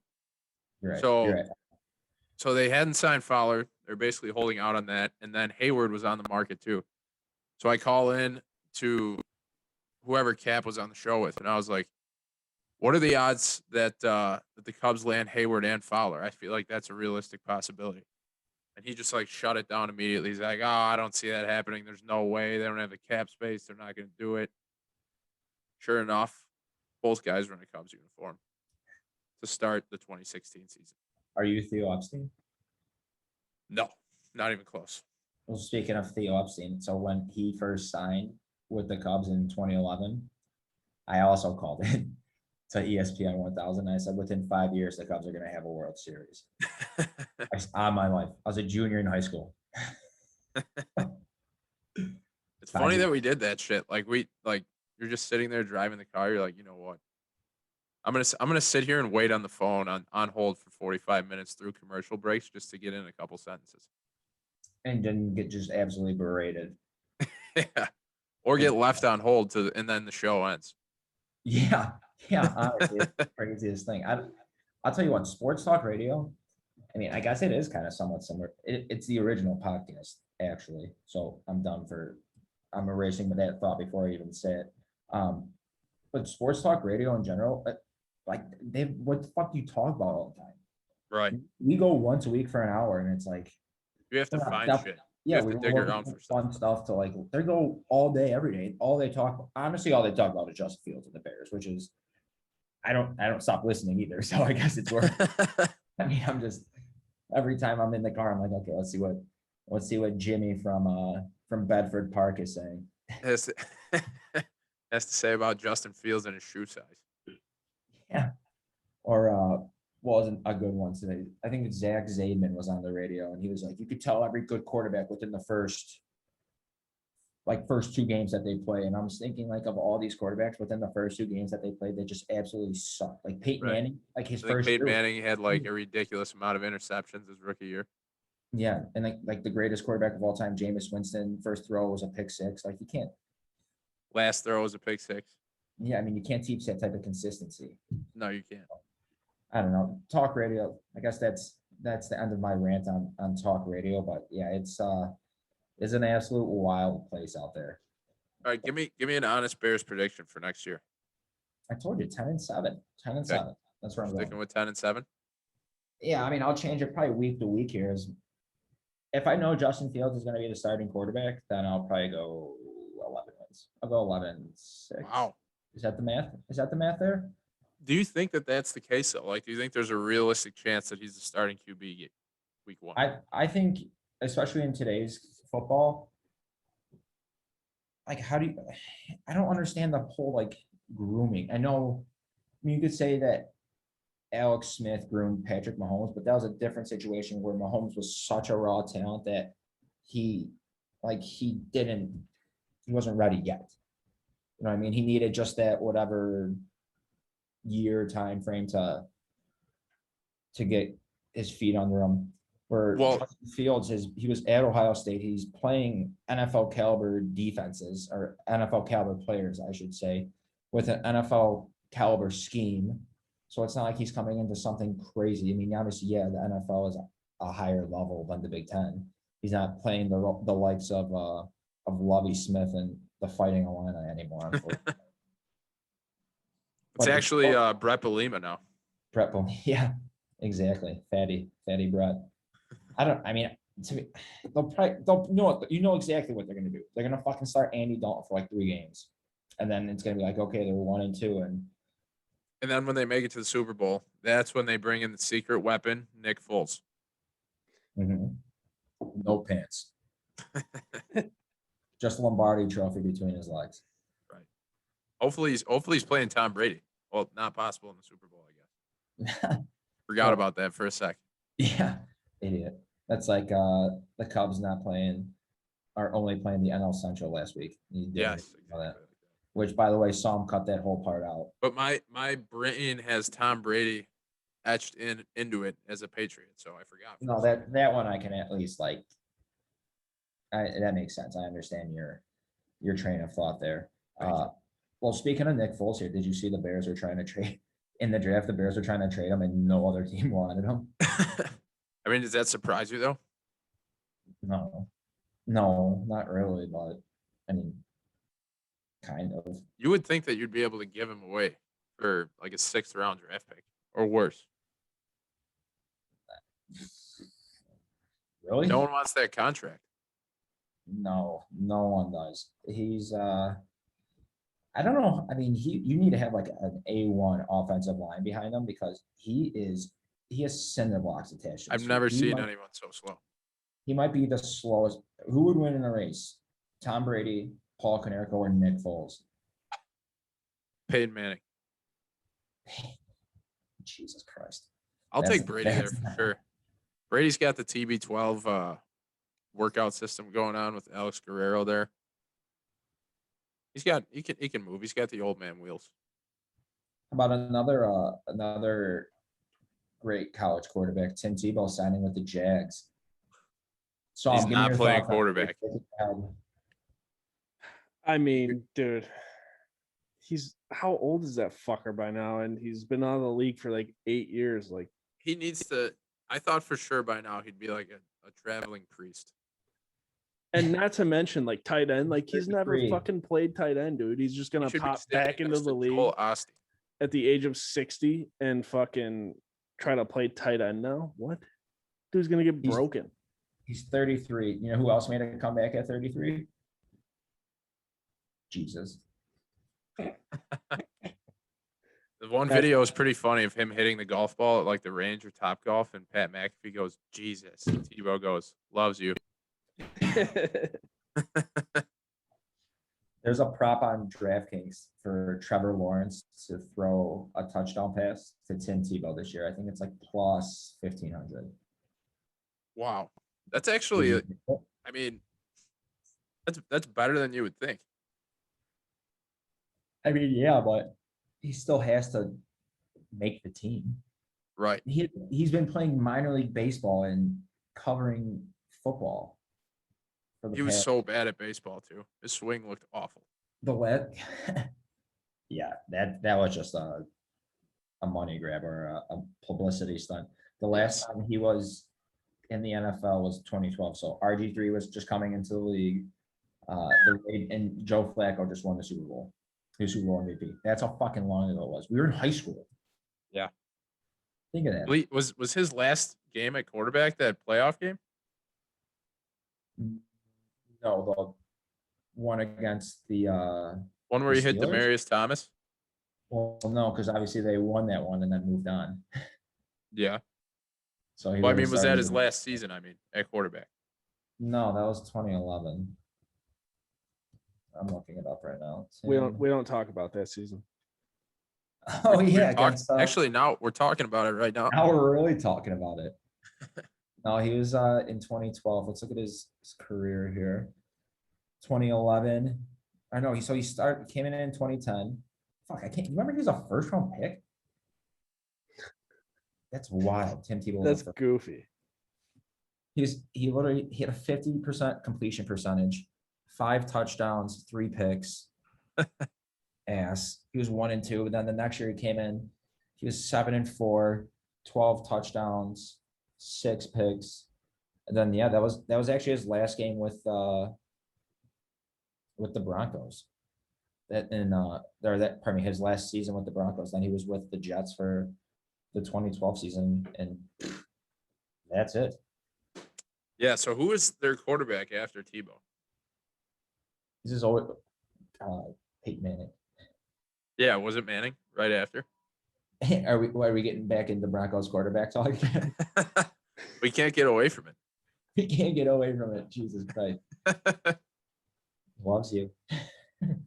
You're right. So You're right. So they hadn't signed Fowler. They're basically holding out on that. And then Hayward was on the market too. So I call in to whoever Cap was on the show with, and I was like, what are the odds that that the Cubs land Hayward and Fowler? I feel like that's a realistic possibility. And he just like shut it down immediately. He's like, oh, I don't see that happening. There's no way. They don't have the cap space. They're not going to do it. Sure enough, both guys were in a Cubs uniform to start the 2016 season. Are you Theo Epstein? No, not even close. Well, speaking of Theo Epstein, so when he first signed with the Cubs in 2011, I also called in to ESPN 1000. I said, within 5 years, the Cubs are going to have a World Series. On my life. I was a junior in high school. It's funny that we did that shit. Like you're just sitting there driving the car. You're like, you know what? I'm gonna sit here and wait on the phone on hold for 45 minutes through commercial breaks just to get in a couple sentences. And didn't get just absolutely berated. Yeah. Or get left on hold and then the show ends. Yeah. Honestly, it's the craziest thing. I'll tell you what, sports talk radio. I mean, I guess it is kind of somewhat similar. It's the original podcast, actually. So I'm erasing that thought before I even say it. But sports talk radio in general, like what the fuck do you talk about all the time? Right. We go once a week for an hour, and it's like You have to find shit. Yeah, have to dig around for fun stuff to like. They go all day, every day. All they talk about is Justin Fields and the Bears, which is I don't stop listening either. So I guess it's worth. I mean, I'm just every time I'm in the car, I'm like, okay, let's see what Jimmy from Bedford Park is saying. Has to say about Justin Fields and his shoe size. Yeah. Or wasn't a good one today. I think it's Zach Zaidman was on the radio, and he was like, you could tell every good quarterback within the first two games that they play. And I'm just thinking, like, of all these quarterbacks within the first two games that they played, they just absolutely suck. Like Peyton Manning, like his first Peyton year. Manning had like a ridiculous amount of interceptions his rookie year. Yeah, and like the greatest quarterback of all time, Jameis Winston, first throw was a pick six. Like you can't. Last throw was a pick six. Yeah, I mean you can't teach that type of consistency. No, you can't. I don't know. Talk radio. I guess that's the end of my rant on talk radio. But yeah, it's an absolute wild place out there. All right, give me an honest Bears prediction for next year. I told you 10-7. 10-7. That's where I'm Sticking going. with 10-7. Yeah, I mean I'll change it probably week to week here. If I know Justin Fields is going to be the starting quarterback, then I'll probably go 11 wins. I'll go 11-6. Wow. Is that the math? Is that the math there? Do you think that that's the case though? Like, do you think there's a realistic chance that he's the starting QB week 1? I think, especially in today's football, like I don't understand the whole like grooming. I mean, you could say that Alex Smith groomed Patrick Mahomes, but that was a different situation where Mahomes was such a raw talent that he wasn't ready yet. You know what I mean? He needed just that whatever year time frame to get his feet under him. Where Justin Fields he was at Ohio State. He's playing NFL caliber defenses or NFL caliber players, I should say, with an NFL caliber scheme. So it's not like he's coming into something crazy. I mean, obviously, yeah, the NFL is a higher level than the Big Ten. He's not playing the likes of Lovie Smith and the Fighting Illini anymore. It's actually Brett Bielema now. Brett, yeah, exactly. Fatty Brett. I mean, to me, they'll know exactly what they're gonna do. They're gonna fucking start Andy Dalton for like 3 games, and then it's gonna be like, okay, they're 1-2, and And then when they make it to the Super Bowl, that's when they bring in the secret weapon, Nick Foles. no pants, just Lombardi Trophy between his legs. Right. Hopefully he's playing Tom Brady. Well, not possible in the Super Bowl, I guess. Forgot about that for a sec. Yeah, idiot. That's like the Cubs not playing, are only playing the NL Central last week. Yes. Know that. Which, by the way, saw him cut that whole part out. But my brain has Tom Brady etched into it as a Patriot, so I forgot. No, that one I can at least like. That makes sense. I understand your train of thought there. Well, speaking of Nick Foles here, did you see the Bears are trying to trade in the draft? The Bears are trying to trade him, and no other team wanted him. I mean, does that surprise you though? No, not really. But I mean, kind of. You would think that you'd be able to give him away for like a 6th round draft pick or worse. Really? No one wants that contract. No one does. He's I don't know. I mean, you need to have like an A1 offensive line behind him because he has cinder blocks attached. I've never seen anyone so slow. He might be the slowest. Who would win in a race? Tom Brady, Paul Konerko, or Nick Foles? Peyton Manning. Jesus Christ. I'll take Brady there for sure. Brady's got the TB12 workout system going on with Alex Guerrero there. He can move. He's got the old man wheels. How about another great college quarterback, Tim Tebow, signing with the Jags. So he's not playing quarterback. I mean, dude, how old is that fucker by now? And he's been out of the league for like 8 years. Like, he needs to. I thought for sure by now he'd be like a traveling priest. And not to mention like tight end, like he's never fucking played tight end, dude. He's just gonna pop back into the league at the age of 60 and fucking try to play tight end now. What? Dude's gonna get broken. He's 33. You know who else made a comeback at 33? Jesus. The one video is pretty funny of him hitting the golf ball at like the range or Top Golf, and Pat McAfee goes, "Jesus." And Tebow goes, "Loves you." There's a prop on DraftKings for Trevor Lawrence to throw a touchdown pass to Tim Tebow this year. I think it's like plus 1,500. Wow, that's actually, I mean, that's better than you would think. I mean, yeah, but he still has to make the team. Right. He's been playing minor league baseball and covering football. He was so bad at baseball too. His swing looked awful. Yeah, that was just a money grab or a publicity stunt. The last time he was in the NFL was 2012. So RG3 was just coming into the league. And Joe Flacco just won the Super Bowl. His Super Bowl MVP. That's how fucking long ago it was. We were in high school. Yeah. Think of that. Was his last game at quarterback that playoff game? No, the one against the one where he hit Steelers? Demaryius Thomas. Well, no, because obviously they won that one and then moved on. Yeah. So I mean, was that his last season? I mean, at quarterback. No, that was 2011. I'm looking it up right now. We don't talk about that season. Oh yeah, actually, now we're talking about it right now. Now we're really talking about it. No, he was in 2012. Let's look at his career here. 2011. I know he came in 2010. Fuck, I can't remember he was a first round pick. That's wild. Tim Tebow. That's goofy. He had a 50% completion percentage, 5 touchdowns, 3 picks. Ass. He was 1-2. But then the next year he came in, he was 7-4, 12 touchdowns, 6 picks. And then that was actually his last game with the Broncos. His last season with the Broncos. Then he was with the Jets for the 2012 season, and that's it. Yeah. So who is their quarterback after Tebow? This is always Peyton Manning. Yeah, was it Manning right after? Are we getting back into Broncos quarterback talk? We can't get away from it. We can't get away from it. Jesus Christ. Loves you.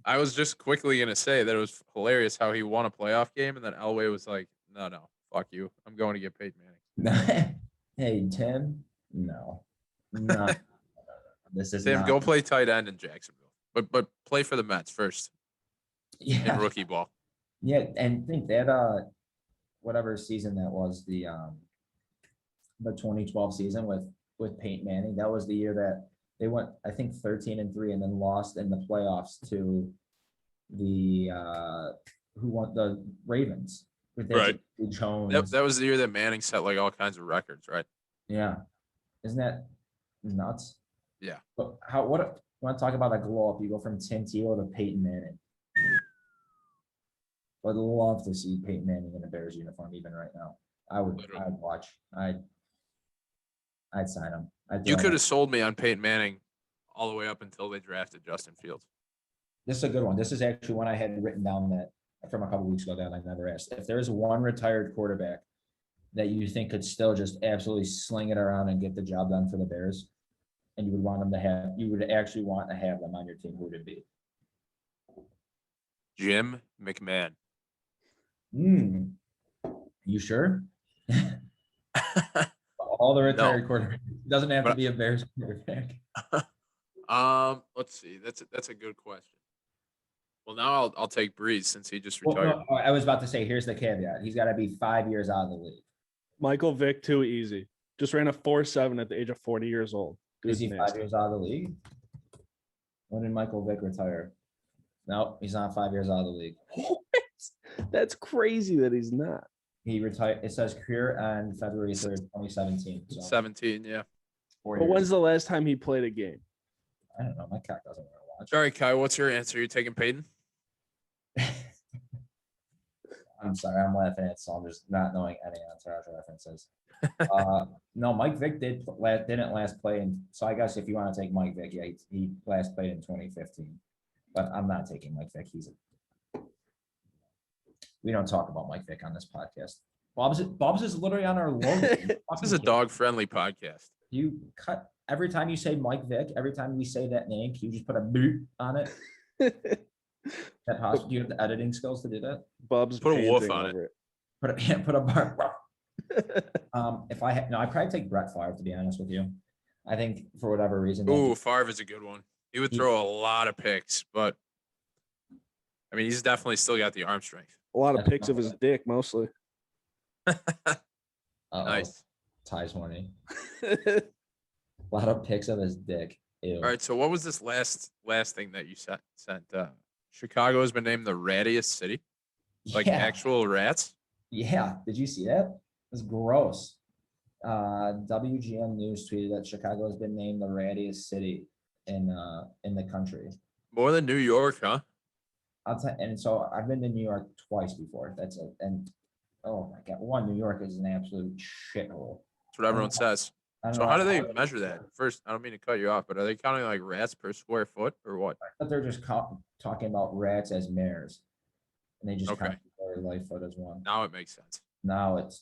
I was just quickly gonna say that it was hilarious how he won a playoff game, and then Elway was like, "No, fuck you. I'm going to get Peyton Manning." Hey Tim, no. This is Tim, not. go play tight end in Jacksonville, but play for the Mets first in rookie ball. Yeah, and think that whatever season that was, the 2012 season with Peyton Manning, that was the year that they went, I think, 13-3 and then lost in the playoffs to the who won, the Ravens. Right. Jones. That was the year that Manning set like all kinds of records, right? Yeah. Isn't that nuts? Yeah. But want to talk about a glow up? You go from Tim Tebow to Peyton Manning. I'd love to see Peyton Manning in a Bears uniform even right now. I'd watch. I'd sign him. You could have sold me on Peyton Manning all the way up until they drafted Justin Fields. This is a good one. This is actually one I had written down that from a couple weeks ago that I never asked. If there is one retired quarterback that you think could still just absolutely sling it around and get the job done for the Bears, and you would actually want to have them on your team, who would it be? Jim McMahon. You sure? All the retired quarterbacks. It doesn't have to be a Bears quarterback. Let's see. That's a good question. Well, now I'll take Breeze since he just retired. Well, no, I was about to say, here's the caveat. He's got to be 5 years out of the league. Michael Vick, too easy. Just ran a 4.7 at the age of 40 years old. Is he 5 years out of the league? When did Michael Vick retire? No, he's not 5 years out of the league. That's crazy that he's not. He retired. It says career on February 3rd, 2017. So 17, yeah. But when's the last time he played a game? I don't know. My cat doesn't want to watch. All right, Kai, what's your answer? You taking Peyton? I'm sorry, I'm laughing at some just not knowing any Entourage references. No, Mike Vick didn't last play, and so I guess if you want to take Mike Vick, yeah, he last played in 2015. But I'm not taking Mike Vick. We don't talk about Mike Vick on this podcast. Bob's is literally on our logo. This is a dog-friendly podcast. You cut every time you say Mike Vick. Every time we say that name, can you just put a boot on it? Do you have the editing skills to do that? Bob's put a wolf on it. Put a bar. I'd probably take Brett Favre, to be honest with you. I think for whatever reason. Ooh, Favre is a good one. He would throw a lot of picks, but I mean, he's definitely still got the arm strength. A lot of picks of his dick, mostly. Nice. Ty's horny. A lot of pics of his dick. Ew. All right. So what was this last thing that you sent? Chicago has been named the rattiest city. Like actual rats. Yeah. Did you see that? It's gross. WGN News tweeted that Chicago has been named the rattiest city in the country. More than New York, huh? And so I've been to New York twice before. And oh my God, one, New York is an absolute shithole. That's what everyone says. So how do they measure that? First, I don't mean to cut you off, but are they counting like rats per square foot or what? But they're just talking about rats as mares, and they just count their life foot as one. Now it makes sense. Now it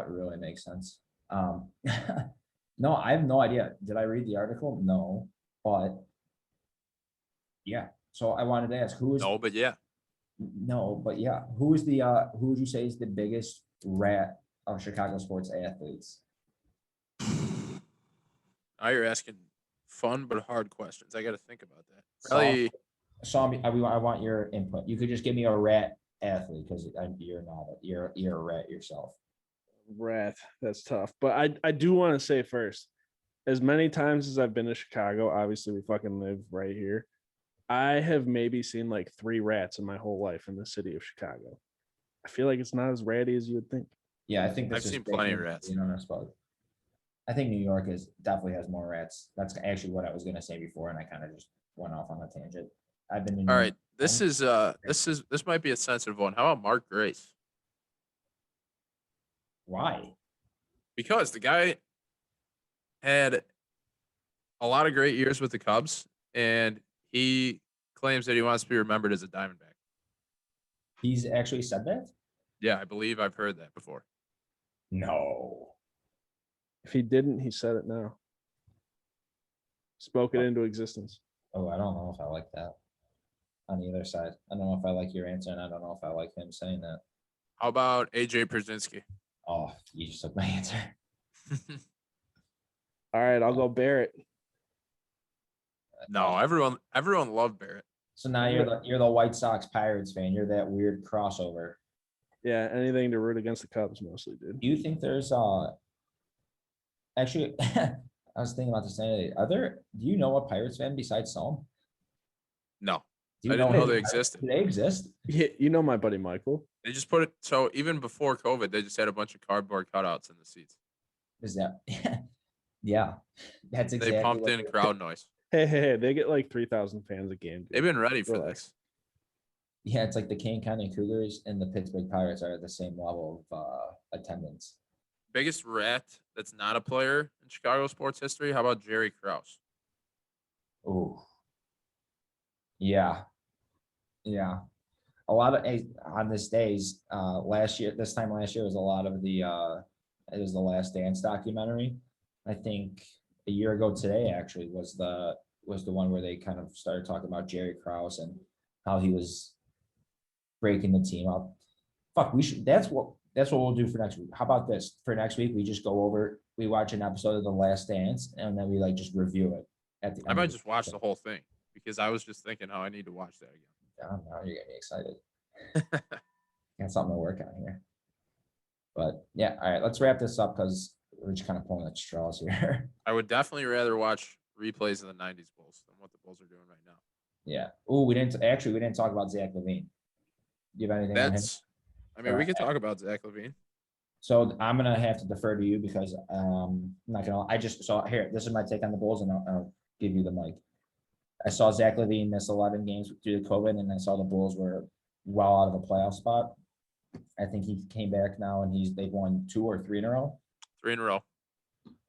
really makes sense. No, I have no idea. Did I read the article? No, but yeah. So I wanted to ask who is no, but yeah. Who is the who would you say is the biggest rat of Chicago sports athletes? Now you're asking fun but hard questions. I got to think about that. Probably. I want your input. You could just give me a rat athlete because you're not. You're a rat yourself. Rat. That's tough. But I do want to say first, as many times as I've been to Chicago, obviously we fucking live right here. I have maybe seen like 3 rats in my whole life in the city of Chicago. I feel like it's not as ratty as you would think. Yeah, I think I've seen plenty of rats. I think New York definitely has more rats. That's actually what I was going to say before, and I kind of just went off on a tangent. I've been in. All right, this might be a sensitive one. How about Mark Grace? Why? Because the guy had a lot of great years with the Cubs, and he claims that he wants to be remembered as a Diamondback. He's actually said that? Yeah, I believe I've heard that before. No. If he didn't, he said it now. Spoke it into existence. Oh, I don't know if I like that. On the other side, I don't know if I like your answer, and I don't know if I like him saying that. How about AJ Pierzynski? Oh, you just took my answer. All right, I'll go Barrett. No, everyone loved Barrett. So now you're the White Sox Pirates fan. You're that weird crossover. Yeah, anything to root against the Cubs mostly, dude. Do you think there's actually I was thinking about this today. Do you know a Pirates fan besides Psalm? No. Do you I didn't know him? they existed. Do they exist? Yeah, you know my buddy Michael. They just put it so even before COVID, they just had a bunch of cardboard cutouts in the seats. Is that yeah. That's exactly they pumped in crowd noise. Hey, they get like 3,000 fans a game. Dude. They've been ready for this. Yeah, it's like the Kane County Cougars and the Pittsburgh Pirates are at the same level of attendance. Biggest rat that's not a player in Chicago sports history. How about Jerry Krause? Oh, yeah. A lot of on this days this time last year was a lot of the it was the Last Dance documentary. I think a year ago today actually was the one where they kind of started talking about Jerry Krause and how he was breaking the team up. Fuck, that's what we'll do for next week. How about this? For next week, we just go over, we watch an episode of The Last Dance, and then we like just review it at the end. I might just watch the whole thing because I was just thinking how I need to watch that again. Now you're getting me excited. Got something to work on here. But yeah, all right, let's wrap this up because we're just kind of pulling at straws here. I would definitely rather watch replays of the 90s Bulls than what the Bulls are doing right now. Yeah. Oh, we didn't talk about Zach LaVine. Do you have anything on him? We could talk about Zach LaVine. So I'm gonna have to defer to you because I'm not gonna. I just saw here. This is my take on the Bulls, and I'll give you the mic. I saw Zach LaVine miss 11 games due to COVID, and I saw the Bulls were well out of the playoff spot. I think he came back now, and they've won 2 or 3 in a row. 3 in a row.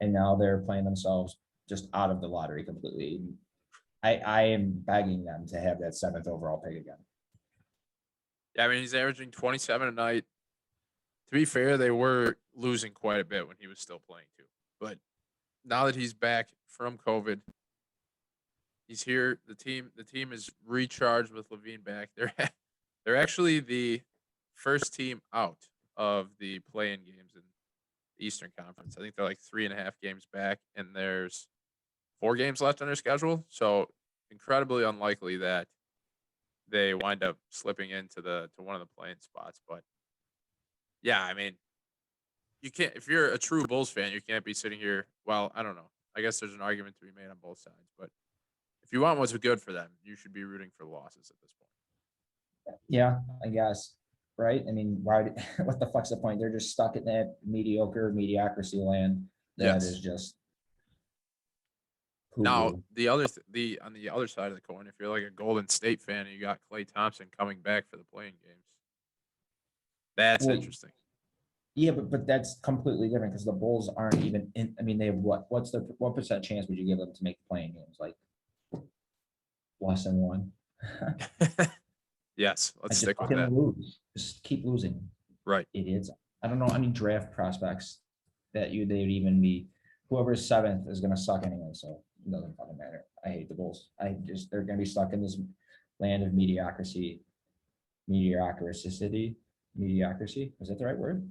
And now they're playing themselves just out of the lottery completely. I am begging them to have that 7th overall pick again. Yeah, I mean, he's averaging 27 a night. To be fair, they were losing quite a bit when he was still playing too. But now that he's back from COVID, he's here. The team is recharged with LaVine back. They're actually the first team out of the play-in games in the Eastern Conference. I think they're like 3.5 games back, and there's 4 games left on their schedule. So incredibly unlikely that they wind up slipping into one of the play-in spots. But yeah, I mean, you can't, if you're a true Bulls fan, you can't be sitting here. Well, I don't know. I guess there's an argument to be made on both sides, but if you want what's good for them, you should be rooting for losses at this point. Yeah, I guess. Right? I mean, what the fuck's the point? They're just stuck in that mediocrity land that is just. Now, on the other side of the coin, if you're like a Golden State fan and you got Klay Thompson coming back for the playing games, that's interesting. Yeah, but that's completely different because the Bulls aren't even in. I mean, they have what percent chance would you give them to make the playing games? Like less than 1. Yes, let's stick with that. Just keep losing. Right. Idiots. I don't know any draft prospects that they'd even be. Whoever's 7th is going to suck anyway, so it doesn't fucking matter. I hate the Bulls. They're going to be stuck in this land of mediocrity. Mediocrity. Is that the right word?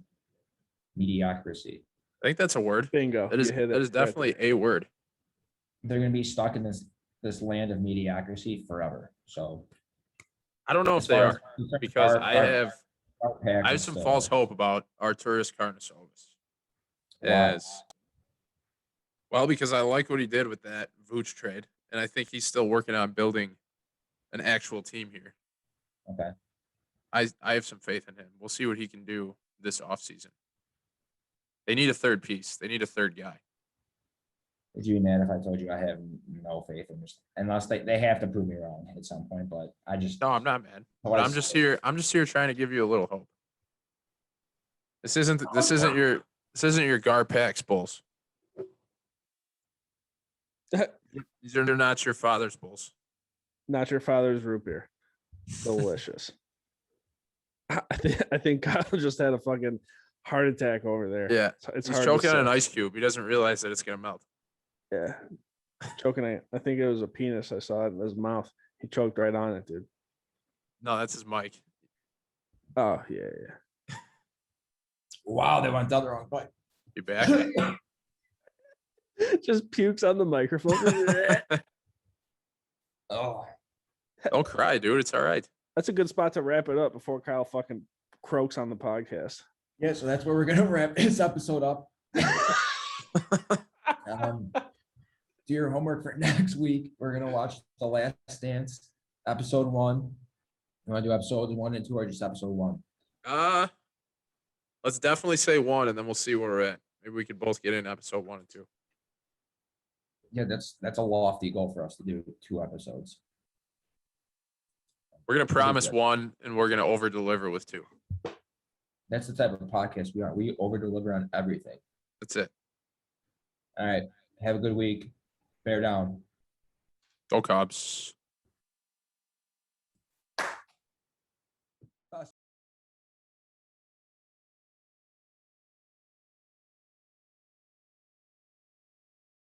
Mediocrity. I think that's a word. Bingo. That is definitely a word. They're going to be stuck in this land of mediocrity forever. So I don't know if they are, because I have some false hope about Arturas Karnisovas. Wow. Well, because I like what he did with that Vooch trade, and I think he's still working on building an actual team here. Okay. I have some faith in him. We'll see what he can do this offseason. They need a third piece. They need a third guy. Would you be mad if I told you I have no faith in this? Unless they have to prove me wrong at some point, but I just. No, I'm not mad. But I'm just here trying to give you a little hope. This isn't your Garpax Bulls. Yeah, These are not your father's bulls. Not your father's root beer. Delicious. I think Kyle just had a fucking heart attack over there. Yeah, it's he's hard choking on an ice cube. He doesn't realize that it's gonna melt. Yeah, choking on it. I think it was a penis. I saw it in his mouth. He choked right on it, dude. No, that's his mic. Oh yeah. Wow, they went down the wrong way. You back? Just pukes on the microphone. Oh, don't cry, dude. It's all right. That's a good spot to wrap it up before Kyle fucking croaks on the podcast. yeah. So that's where we're gonna wrap this episode up. Do your homework for next week. We're gonna watch The Last Dance, episode 1. You want to do episodes 1 and 2, or just episode 1? Let's definitely say 1, and then we'll see where we're at. Maybe we could both get in episode 1 and 2. Yeah, that's a lofty goal for us to do 2 episodes. We're gonna promise 1, and we're gonna over deliver with 2. That's the type of podcast we are. We over deliver on everything. That's it. All right. Have a good week. Bear down. Go Cubs.